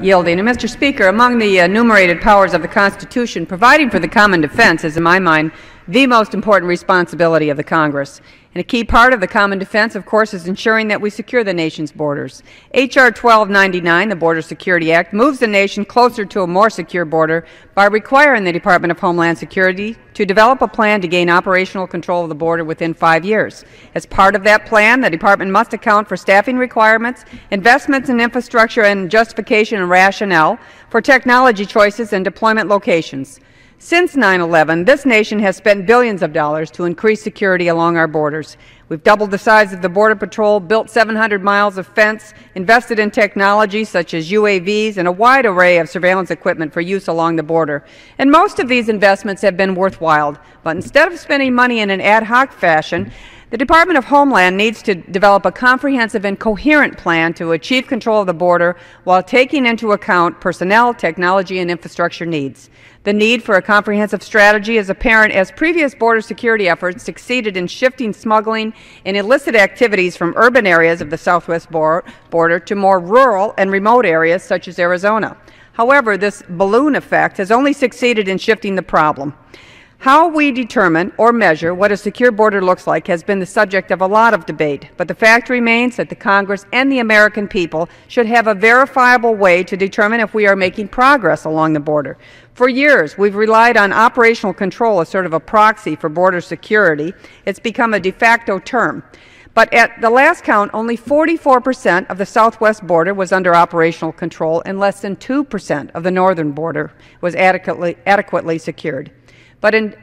Yielding. And Mr. Speaker, among the enumerated powers of the Constitution, providing for the common defense is, in my mind, the most important responsibility of the Congress. And a key part of the common defense, of course, is ensuring that we secure the nation's borders. H.R. 1299, the Border Security Act, moves the nation closer to a more secure border by requiring the Department of Homeland Security to develop a plan to gain operational control of the border within 5 years. As part of that plan, the Department must account for staffing requirements, investments in infrastructure, and justification and rationale for technology choices and deployment locations. Since 9/11, this nation has spent billions of dollars to increase security along our borders. We've doubled the size of the Border Patrol, built 700 miles of fence, invested in technology such as UAVs and a wide array of surveillance equipment for use along the border. And most of these investments have been worthwhile. But instead of spending money in an ad hoc fashion, the Department of Homeland needs to develop a comprehensive and coherent plan to achieve control of the border while taking into account personnel, technology, and infrastructure needs. The need for a comprehensive strategy is apparent as previous border security efforts succeeded in shifting smuggling and illicit activities from urban areas of the southwest border to more rural and remote areas such as Arizona. However, this balloon effect has only succeeded in shifting the problem. How we determine or measure what a secure border looks like has been the subject of a lot of debate, but the fact remains that the Congress and the American people should have a verifiable way to determine if we are making progress along the border. For years, we've relied on operational control as sort of a proxy for border security. It's become a de facto term. But at the last count, only 44% of the southwest border was under operational control, and less than 2% of the northern border was adequately secured. But in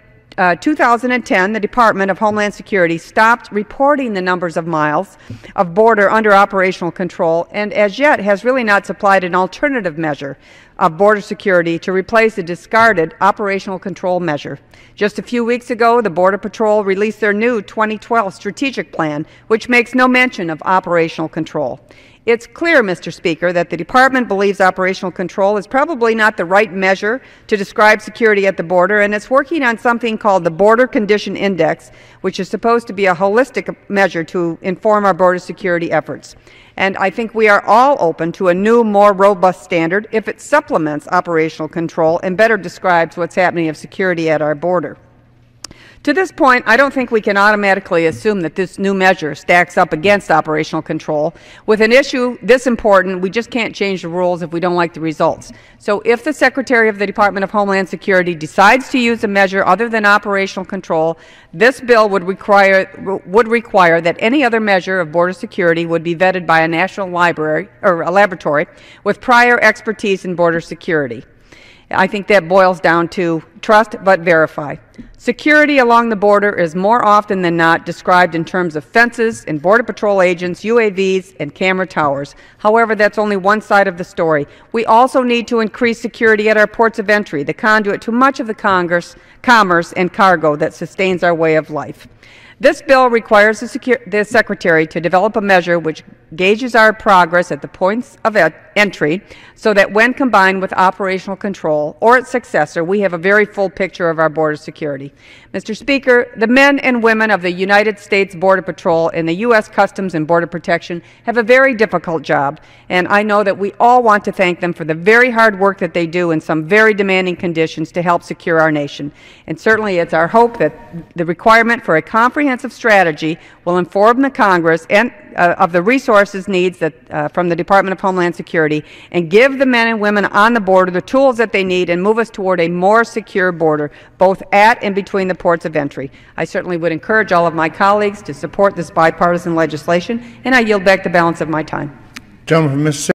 2010, the Department of Homeland Security stopped reporting the numbers of miles of border under operational control, and as yet has really not supplied an alternative measure of border security to replace the discarded operational control measure. Just a few weeks ago, the Border Patrol released their new 2012 strategic plan, which makes no mention of operational control. It's clear, Mr. Speaker, that the Department believes operational control is probably not the right measure to describe security at the border, and it's working on something called the Border Condition Index, which is supposed to be a holistic measure to inform our border security efforts. And I think we are all open to a new, more robust standard if it supplements operational control and better describes what's happening of security at our border. To this point, I don't think we can automatically assume that this new measure stacks up against operational control. With an issue this important, we just can't change the rules if we don't like the results. So if the Secretary of the Department of Homeland Security decides to use a measure other than operational control, this bill would require that any other measure of border security would be vetted by a national library or a laboratory with prior expertise in border security. I think that boils down to trust but verify. Security along the border is more often than not described in terms of fences and Border Patrol agents, UAVs, and camera towers. However, that's only one side of the story. We also need to increase security at our ports of entry, the conduit to much of the commerce and cargo that sustains our way of life. This bill requires the Secretary to develop a measure which gauges our progress at the points of entry so that when combined with operational control or its successor, we have a very full picture of our border security. Mr. Speaker, the men and women of the United States Border Patrol and the U.S. Customs and Border Protection have a very difficult job, and I know that we all want to thank them for the very hard work that they do in some very demanding conditions to help secure our nation. And certainly it's our hope that the requirement for a comprehensive strategy will inform the Congress and of the resources needs from the Department of Homeland Security and give the men and women on the border the tools that they need and move us toward a more secure border, both at and between the ports of entry. I certainly would encourage all of my colleagues to support this bipartisan legislation, and I yield back the balance of my time. Gentleman from Mississippi.